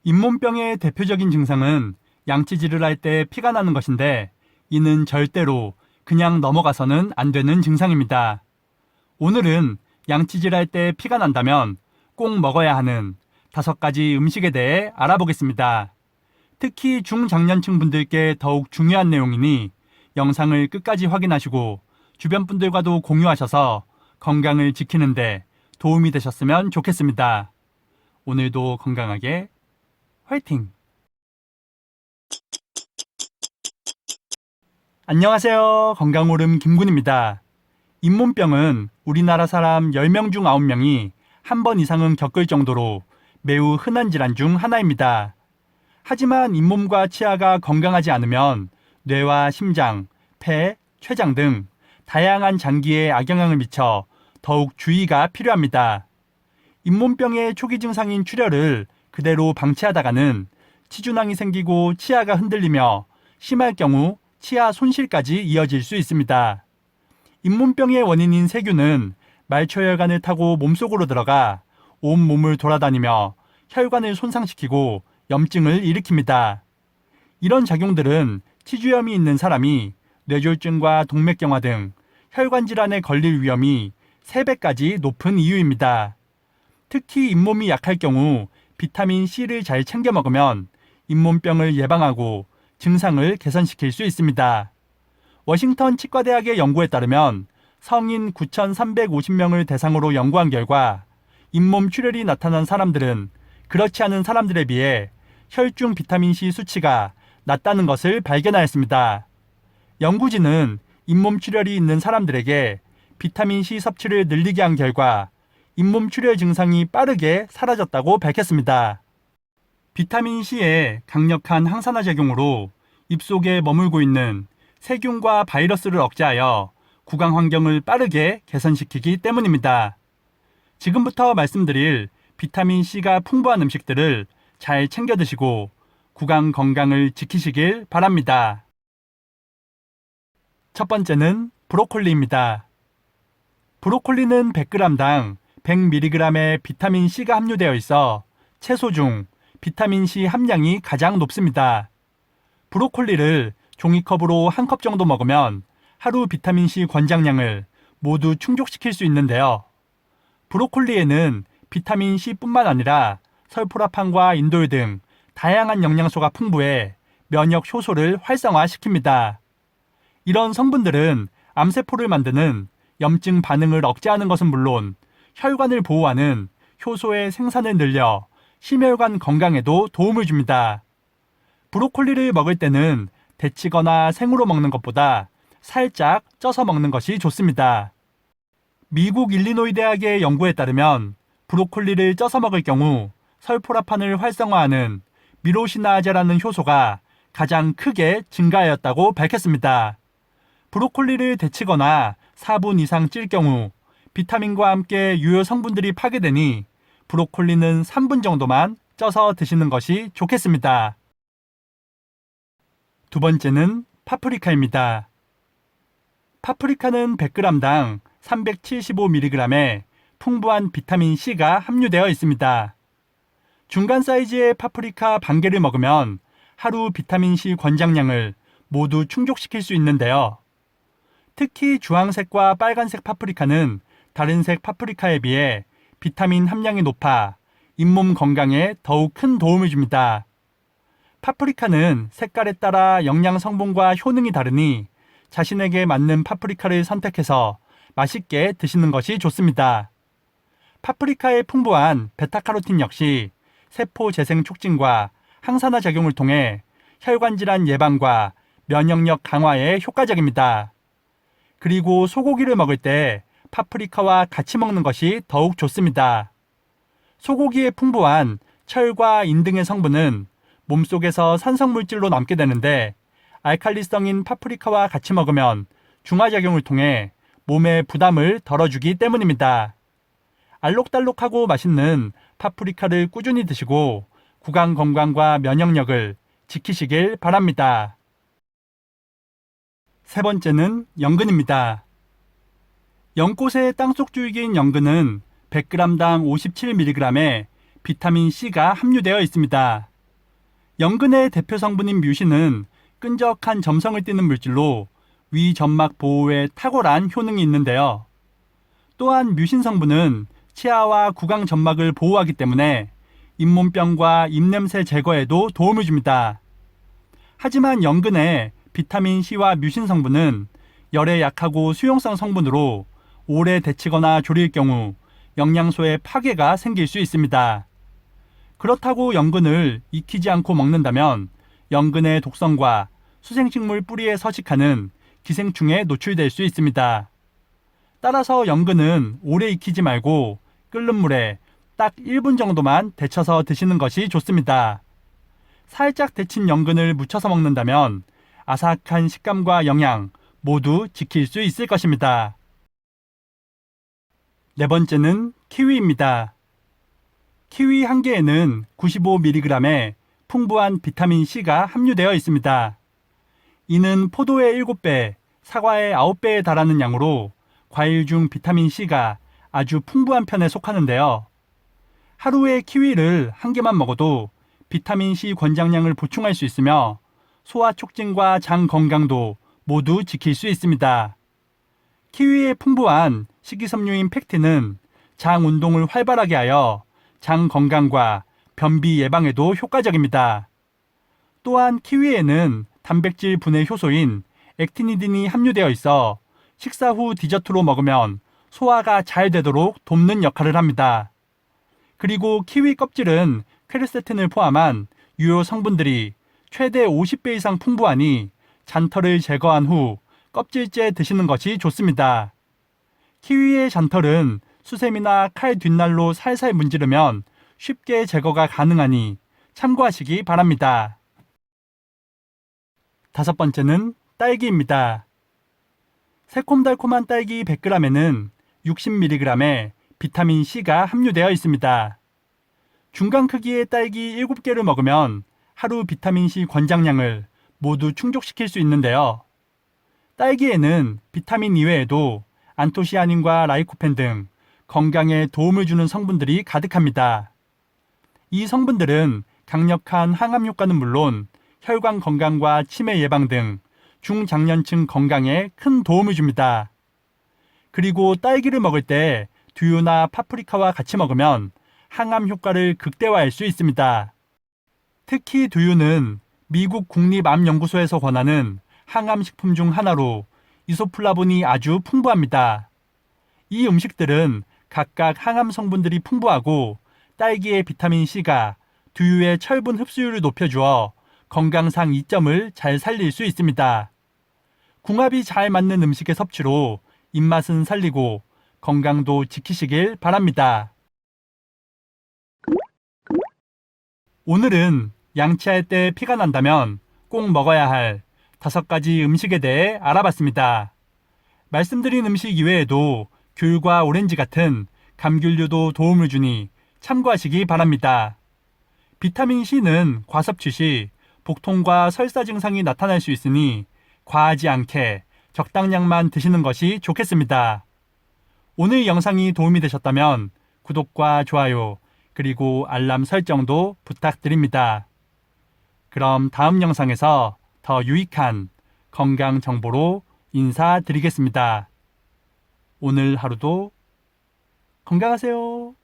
잇몸병의 대표적인 증상은 양치질을 할 때 피가 나는 것인데 이는 절대로 그냥 넘어가서는 안 되는 증상입니다. 오늘은 양치질 할 때 피가 난다면 꼭 먹어야 하는 5가지 음식에 대해 알아보겠습니다. 특히 중장년층 분들께 더욱 중요한 내용이니 영상을 끝까지 확인하시고 주변 분들과도 공유하셔서 건강을 지키는데 도움이 되셨으면 좋겠습니다. 오늘도 건강하게 화이팅! 안녕하세요. 건강오름 김군입니다. 잇몸병은 우리나라 사람 10명 중 9명이 한 번 이상은 겪을 정도로 매우 흔한 질환 중 하나입니다. 하지만 잇몸과 치아가 건강하지 않으면 뇌와 심장, 폐, 췌장 등 다양한 장기에 악영향을 미쳐 더욱 주의가 필요합니다. 잇몸병의 초기 증상인 출혈을 그대로 방치하다가는 치주낭이 생기고 치아가 흔들리며 심할 경우 치아 손실까지 이어질 수 있습니다. 잇몸병의 원인인 세균은 말초혈관을 타고 몸속으로 들어가 온몸을 돌아다니며 혈관을 손상시키고 염증을 일으킵니다. 이런 작용들은 치주염이 있는 사람이 뇌졸중과 동맥경화 등 혈관 질환에 걸릴 위험이 3배까지 높은 이유입니다. 특히 잇몸이 약할 경우 비타민 C를 잘 챙겨 먹으면 잇몸병을 예방하고 증상을 개선시킬 수 있습니다. 워싱턴 치과대학의 연구에 따르면 성인 9,350명을 대상으로 연구한 결과 잇몸 출혈이 나타난 사람들은 그렇지 않은 사람들에 비해 혈중 비타민C 수치가 낮다는 것을 발견하였습니다. 연구진은 잇몸 출혈이 있는 사람들에게 비타민C 섭취를 늘리게 한 결과 잇몸 출혈 증상이 빠르게 사라졌다고 밝혔습니다. 비타민C의 강력한 항산화 작용으로 입속에 머물고 있는 세균과 바이러스를 억제하여 구강 환경을 빠르게 개선시키기 때문입니다. 지금부터 말씀드릴 비타민C가 풍부한 음식들을 잘 챙겨 드시고 구강 건강을 지키시길 바랍니다. 첫 번째는 브로콜리입니다. 브로콜리는 100g당 100mg의 비타민C가 함유되어 있어 채소 중 비타민C 함량이 가장 높습니다. 브로콜리를 종이컵으로 1컵 정도 먹으면 하루 비타민C 권장량을 모두 충족시킬 수 있는데요. 브로콜리에는 비타민C뿐만 아니라 설포라판과 인돌 등 다양한 영양소가 풍부해 면역 효소를 활성화시킵니다. 이런 성분들은 암세포를 만드는 염증 반응을 억제하는 것은 물론 혈관을 보호하는 효소의 생산을 늘려 심혈관 건강에도 도움을 줍니다. 브로콜리를 먹을 때는 데치거나 생으로 먹는 것보다 살짝 쪄서 먹는 것이 좋습니다. 미국 일리노이 대학의 연구에 따르면 브로콜리를 쪄서 먹을 경우 설포라판을 활성화하는 미로시나아제라는 효소가 가장 크게 증가하였다고 밝혔습니다. 브로콜리를 데치거나 4분 이상 찔 경우 비타민과 함께 유효 성분들이 파괴되니 브로콜리는 3분 정도만 쪄서 드시는 것이 좋겠습니다. 두 번째는 파프리카입니다. 파프리카는 100g당 375mg의 풍부한 비타민C가 함유되어 있습니다. 중간 사이즈의 파프리카 반 개를 먹으면 하루 비타민C 권장량을 모두 충족시킬 수 있는데요. 특히 주황색과 빨간색 파프리카는 다른 색 파프리카에 비해 비타민 함량이 높아 잇몸 건강에 더욱 큰 도움을 줍니다. 파프리카는 색깔에 따라 영양 성분과 효능이 다르니 자신에게 맞는 파프리카를 선택해서 맛있게 드시는 것이 좋습니다. 파프리카의 풍부한 베타카로틴 역시 세포 재생 촉진과 항산화 작용을 통해 혈관 질환 예방과 면역력 강화에 효과적입니다. 그리고 소고기를 먹을 때 파프리카와 같이 먹는 것이 더욱 좋습니다. 소고기에 풍부한 철과 인 등의 성분은 몸속에서 산성물질로 남게 되는데 알칼리성인 파프리카와 같이 먹으면 중화작용을 통해 몸에 부담을 덜어주기 때문입니다. 알록달록하고 맛있는 파프리카를 꾸준히 드시고 구강 건강과 면역력을 지키시길 바랍니다. 세 번째는 연근입니다. 연꽃의 땅속 줄기인 연근은 100g당 57mg의 비타민C가 함유되어 있습니다. 연근의 대표 성분인 뮤신은 끈적한 점성을 띠는 물질로 위 점막 보호에 탁월한 효능이 있는데요. 또한 뮤신 성분은 치아와 구강 점막을 보호하기 때문에 잇몸병과 입냄새 제거에도 도움을 줍니다. 하지만 연근의 비타민 C와 뮤신 성분은 열에 약하고 수용성 성분으로 오래 데치거나 졸일 경우 영양소의 파괴가 생길 수 있습니다. 그렇다고 연근을 익히지 않고 먹는다면 연근의 독성과 수생식물 뿌리에 서식하는 기생충에 노출될 수 있습니다. 따라서 연근은 오래 익히지 말고 끓는 물에 딱 1분 정도만 데쳐서 드시는 것이 좋습니다. 살짝 데친 연근을 무쳐서 먹는다면 아삭한 식감과 영양 모두 지킬 수 있을 것입니다. 네 번째는 키위입니다. 키위 한 개에는 95mg의 풍부한 비타민 C가 함유되어 있습니다. 이는 포도의 7배, 사과의 9배에 달하는 양으로 과일 중 비타민 C가 아주 풍부한 편에 속하는데요. 하루에 키위를 한 개만 먹어도 비타민 C 권장량을 보충할 수 있으며 소화 촉진과 장 건강도 모두 지킬 수 있습니다. 키위의 풍부한 식이섬유인 팩틴은 장 운동을 활발하게 하여 장 건강과 변비 예방에도 효과적입니다. 또한 키위에는 단백질 분해 효소인 액티니딘이 함유되어 있어 식사 후 디저트로 먹으면 소화가 잘 되도록 돕는 역할을 합니다. 그리고 키위 껍질은 퀘르세틴을 포함한 유효 성분들이 최대 50배 이상 풍부하니 잔털을 제거한 후 껍질째 드시는 것이 좋습니다. 키위의 잔털은 수세미나 칼 뒷날로 살살 문지르면 쉽게 제거가 가능하니 참고하시기 바랍니다. 다섯 번째는 딸기입니다. 새콤달콤한 딸기 100g에는 60mg의 비타민 C가 함유되어 있습니다. 중간 크기의 딸기 7개를 먹으면 하루 비타민 C 권장량을 모두 충족시킬 수 있는데요. 딸기에는 비타민 이외에도 안토시아닌과 라이코펜 등 건강에 도움을 주는 성분들이 가득합니다. 이 성분들은 강력한 항암 효과는 물론 혈관 건강과 치매 예방 등 중장년층 건강에 큰 도움을 줍니다. 그리고 딸기를 먹을 때 두유나 파프리카와 같이 먹으면 항암 효과를 극대화할 수 있습니다. 특히 두유는 미국 국립암연구소에서 권하는 항암식품 중 하나로 이소플라본이 아주 풍부합니다. 이 음식들은 각각 항암 성분들이 풍부하고 딸기의 비타민 C가 두유의 철분 흡수율을 높여주어 건강상 이점을 잘 살릴 수 있습니다. 궁합이 잘 맞는 음식의 섭취로 입맛은 살리고 건강도 지키시길 바랍니다. 오늘은 양치할 때 피가 난다면 꼭 먹어야 할 5가지 음식에 대해 알아봤습니다. 말씀드린 음식 이외에도 귤과 오렌지 같은 감귤류도 도움을 주니 참고하시기 바랍니다. 비타민 C는 과섭취 시 복통과 설사 증상이 나타날 수 있으니 과하지 않게 적당량만 드시는 것이 좋겠습니다. 오늘 영상이 도움이 되셨다면 구독과 좋아요 그리고 알람 설정도 부탁드립니다. 그럼 다음 영상에서 더 유익한 건강 정보로 인사드리겠습니다. 오늘 하루도 건강하세요.